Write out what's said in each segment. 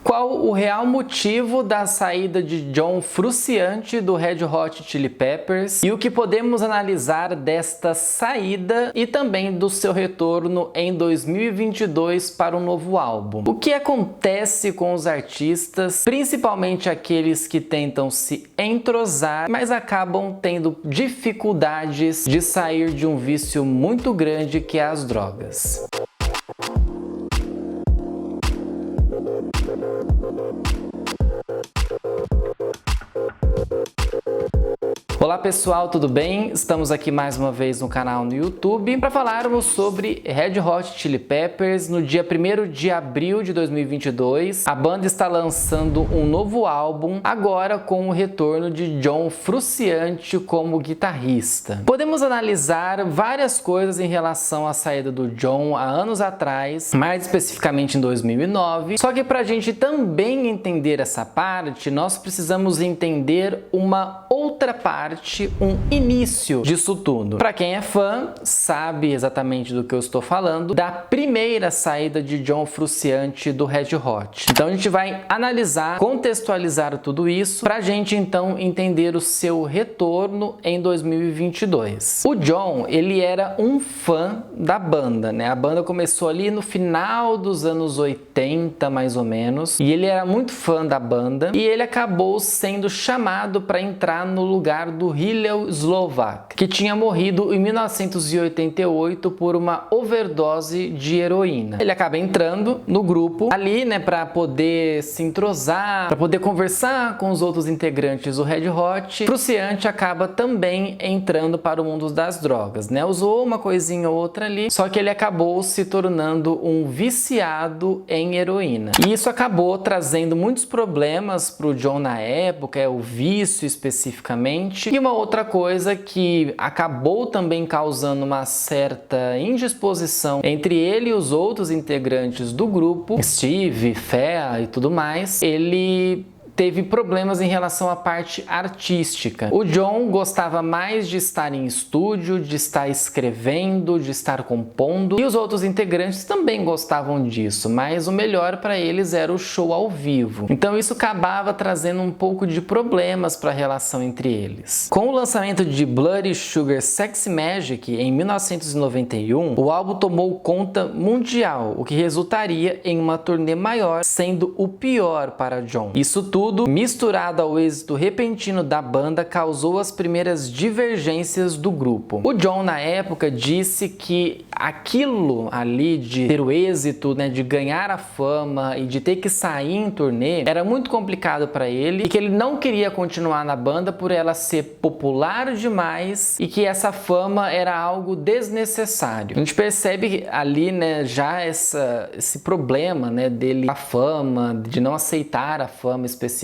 Qual o real motivo da saída de John Frusciante do Red Hot Chili Peppers e o que podemos analisar desta saída e também do seu retorno em 2022 para um novo álbum. O que acontece com os artistas, principalmente aqueles que tentam se entrosar, mas acabam tendo dificuldades de sair de um vício muito grande que é as drogas. Olá pessoal, tudo bem? Estamos aqui mais uma vez no canal no YouTube para falarmos sobre Red Hot Chili Peppers. No dia 1º de abril de 2022, a banda está lançando um novo álbum, agora com o retorno de John Frusciante como guitarrista. Podemos analisar várias coisas em relação à saída do John há anos atrás, mais especificamente em 2009, só que para a gente também entender essa parte, nós precisamos entender uma outra parte, um início disso tudo. Para quem é fã, sabe exatamente do que eu estou falando, da primeira saída de John Frusciante do Red Hot. Então a gente vai analisar, contextualizar tudo isso, para a gente então entender o seu retorno em 2022. O John, ele era um fã da banda, né? A banda começou ali no final dos anos 80, mais ou menos, e ele era muito fã da banda, e ele acabou sendo chamado para entrar no lugar do Hillel Slovak, que tinha morrido em 1988 por uma overdose de heroína. Ele acaba entrando no grupo ali, né, para poder se entrosar, para poder conversar com os outros integrantes do Red Hot. Frusciante acaba também entrando para o mundo das drogas, né? Usou uma coisinha ou outra ali, só que ele acabou se tornando um viciado em heroína. E isso acabou trazendo muitos problemas para o John na época, o vício especificamente. E uma outra coisa que acabou também causando uma certa indisposição entre ele e os outros integrantes do grupo, Steve, Thea e tudo mais, ele teve problemas em relação à parte artística. O John gostava mais de estar em estúdio, de estar escrevendo, de estar compondo, e os outros integrantes também gostavam disso, mas o melhor para eles era o show ao vivo. Então isso acabava trazendo um pouco de problemas para a relação entre eles. Com o lançamento de Blood Sugar Sex Magik em 1991, o álbum tomou conta mundial, o que resultaria em uma turnê maior, sendo o pior para John. Isso tudo, misturado ao êxito repentino da banda, causou as primeiras divergências do grupo. O John, na época, disse que aquilo ali de ter o êxito, né, de ganhar a fama e de ter que sair em turnê, era muito complicado para ele e que ele não queria continuar na banda por ela ser popular demais e que essa fama era algo desnecessário. A gente percebe ali, né, já esse problema, né, dele, a fama, de não aceitar a fama especificamente,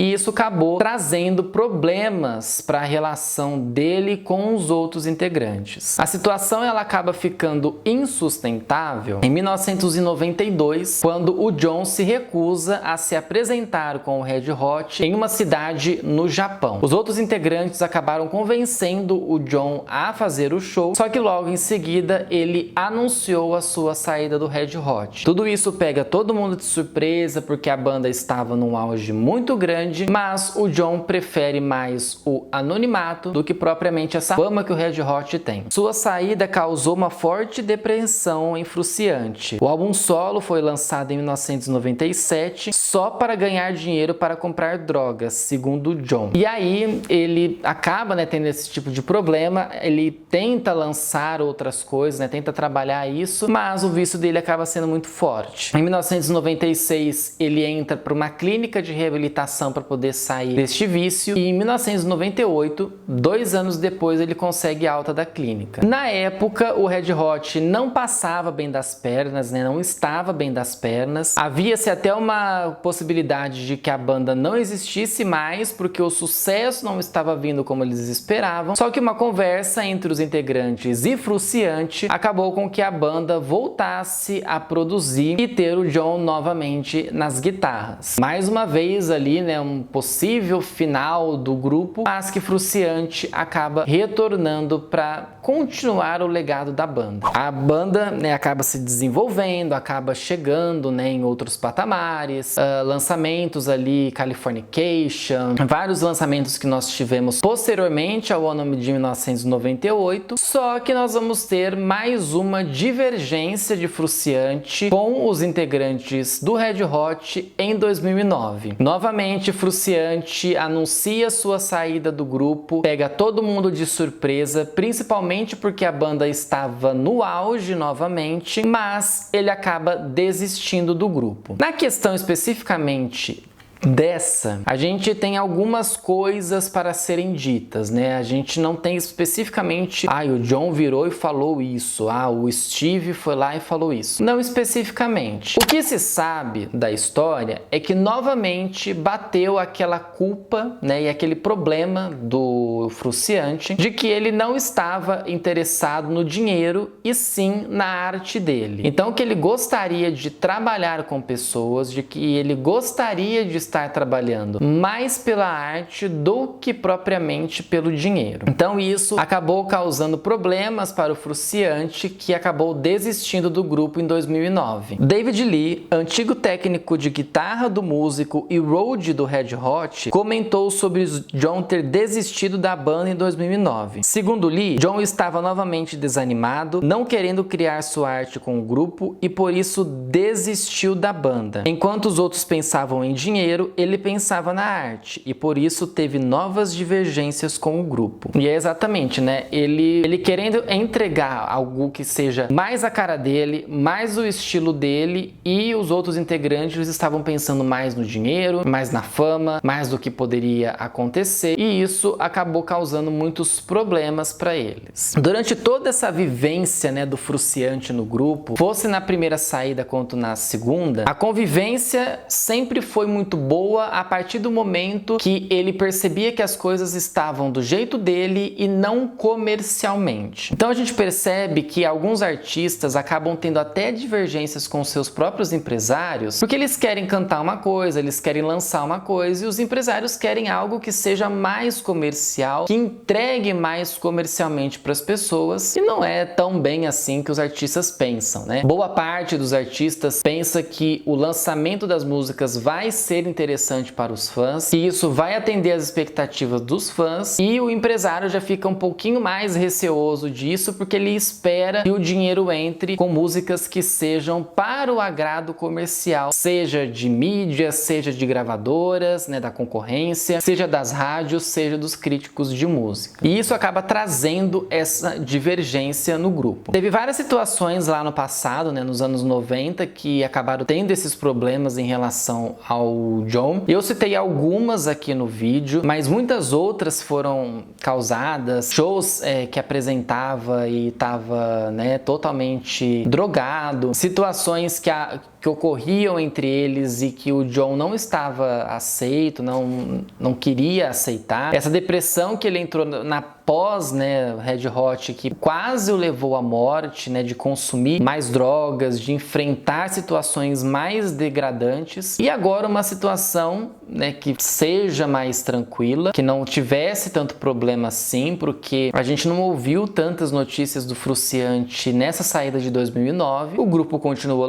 e isso acabou trazendo problemas para a relação dele com os outros integrantes. A situação ela acaba ficando insustentável em 1992, quando o John se recusa a se apresentar com o Red Hot em uma cidade no Japão. Os outros integrantes acabaram convencendo o John a fazer o show, só que logo em seguida ele anunciou a sua saída do Red Hot. Tudo isso pega todo mundo de surpresa porque a banda estava num auge muito grande, mas o John prefere mais o anonimato do que propriamente essa fama que o Red Hot tem. Sua saída causou uma forte depressão em Frusciante. O álbum solo foi lançado em 1997 só para ganhar dinheiro para comprar drogas, segundo John. E aí ele acaba, né, tendo esse tipo de problema, ele tenta lançar outras coisas, né, tenta trabalhar isso, mas o vício dele acaba sendo muito forte. Em 1996 ele entra para uma clínica de reabilitação para poder sair deste vício e em 1998, 2 anos depois, ele consegue alta da clínica. Na época, o Red Hot não passava bem das pernas, né? Não estava bem das pernas. Havia-se até uma possibilidade de que a banda não existisse mais porque o sucesso não estava vindo como eles esperavam. Só que uma conversa entre os integrantes e Frusciante acabou com que a banda voltasse a produzir e ter o John novamente nas guitarras. Mais uma vez, talvez ali, né, um possível final do grupo, mas que Frusciante acaba retornando para continuar o legado da banda. A banda, né, acaba se desenvolvendo, acaba chegando, né, em outros patamares, lançamentos ali, Californication, vários lançamentos que nós tivemos posteriormente ao ano de 1998, só que nós vamos ter mais uma divergência de Frusciante com os integrantes do Red Hot em 2009. Novamente, Frusciante anuncia sua saída do grupo, pega todo mundo de surpresa, principalmente porque a banda estava no auge novamente, mas ele acaba desistindo do grupo. Na questão especificamente dessa, a gente tem algumas coisas para serem ditas, né? A gente não tem especificamente, o John virou e falou isso, o Steve foi lá e falou isso. Não especificamente. O que se sabe da história é que novamente bateu aquela culpa, né, e aquele problema do Frusciante de que ele não estava interessado no dinheiro e sim na arte dele. Então que ele gostaria de trabalhar com pessoas, de que ele gostaria de estar trabalhando mais pela arte do que propriamente pelo dinheiro. Então isso acabou causando problemas para o Frusciante, que acabou desistindo do grupo em 2009. David Lee, antigo técnico de guitarra do músico e roadie do Red Hot, comentou sobre John ter desistido da banda em 2009. Segundo Lee, John estava novamente desanimado, não querendo criar sua arte com o grupo e por isso desistiu da banda. Enquanto os outros pensavam em dinheiro, ele pensava na arte e por isso teve novas divergências com o grupo. E é exatamente, né? Ele querendo entregar algo que seja mais a cara dele, mais o estilo dele, e os outros integrantes estavam pensando mais no dinheiro, mais na fama, mais do que poderia acontecer, e isso acabou causando muitos problemas para eles. Durante toda essa vivência, né, do Frusciante no grupo, fosse na primeira saída quanto na segunda, a convivência sempre foi muito boa a partir do momento que ele percebia que as coisas estavam do jeito dele e não comercialmente. Então a gente percebe que alguns artistas acabam tendo até divergências com seus próprios empresários, porque eles querem cantar uma coisa, eles querem lançar uma coisa, e os empresários querem algo que seja mais comercial, que entregue mais comercialmente para as pessoas, e não é tão bem assim que os artistas pensam, né? Boa parte dos artistas pensa que o lançamento das músicas vai ser interessante para os fãs, e isso vai atender às expectativas dos fãs, e o empresário já fica um pouquinho mais receoso disso, porque ele espera que o dinheiro entre com músicas que sejam para o agrado comercial, seja de mídia, seja de gravadoras, né, da concorrência, seja das rádios, seja dos críticos de música. E isso acaba trazendo essa divergência no grupo. Teve várias situações lá no passado, né, nos anos 90, que acabaram tendo esses problemas em relação ao John. Eu citei algumas aqui no vídeo, mas muitas outras foram causadas, shows que apresentava e estava, né, totalmente drogado, situações que ocorriam entre eles e que o John não estava aceito, não queria aceitar. Essa depressão que ele entrou na pós, né, Red Hot, que quase o levou à morte, né, de consumir mais drogas, de enfrentar situações mais degradantes, e agora uma situação, né, que seja mais tranquila, que não tivesse tanto problema assim, porque a gente não ouviu tantas notícias do Frusciante nessa saída de 2009. O grupo continuou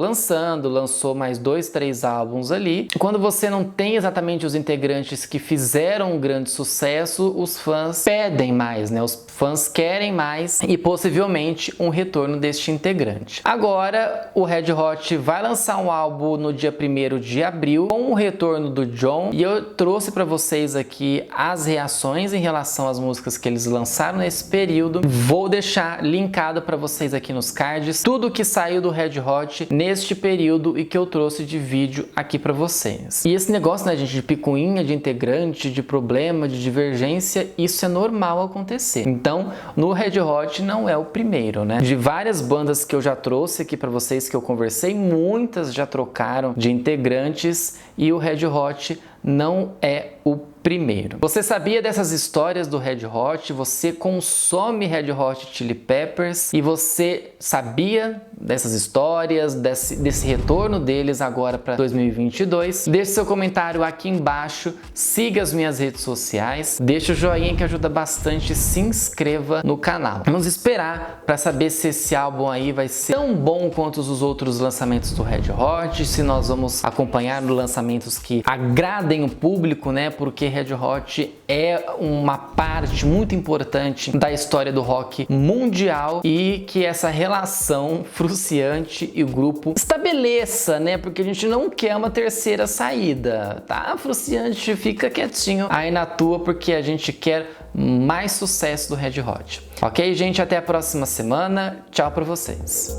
lançou mais 2, 3 álbuns ali. Quando você não tem exatamente os integrantes que fizeram um grande sucesso, os fãs pedem mais, né? Os fãs querem mais e possivelmente um retorno deste integrante. Agora, o Red Hot vai lançar um álbum no dia 1º de abril com o retorno do John, e eu trouxe para vocês aqui as reações em relação às músicas que eles lançaram nesse período. Vou deixar linkado para vocês aqui nos cards tudo que saiu do Red Hot neste período e que eu trouxe de vídeo aqui para vocês. E esse negócio, né, gente, de picuinha, de integrante, de problema, de divergência, isso é normal acontecer. Então, no Red Hot não é o primeiro, né? De várias bandas que eu já trouxe aqui para vocês, que eu conversei, muitas já trocaram de integrantes, e o Red Hot não é o primeiro. Você sabia dessas histórias do Red Hot? Você consome Red Hot Chili Peppers e você sabia dessas histórias, desse retorno deles agora para 2022? Deixe seu comentário aqui embaixo, siga as minhas redes sociais, deixa o joinha que ajuda bastante, se inscreva no canal. Vamos esperar para saber se esse álbum aí vai ser tão bom quanto os outros lançamentos do Red Hot, se nós vamos acompanhar lançamentos que agradem o público, né? Porque Red Hot é uma parte muito importante da história do rock mundial e que essa relação Fruciante e o grupo estabeleça, né? Porque a gente não quer uma terceira saída, tá? Fruciante, fica quietinho aí na tua, porque a gente quer mais sucesso do Red Hot. Ok, gente? Até a próxima semana. Tchau pra vocês.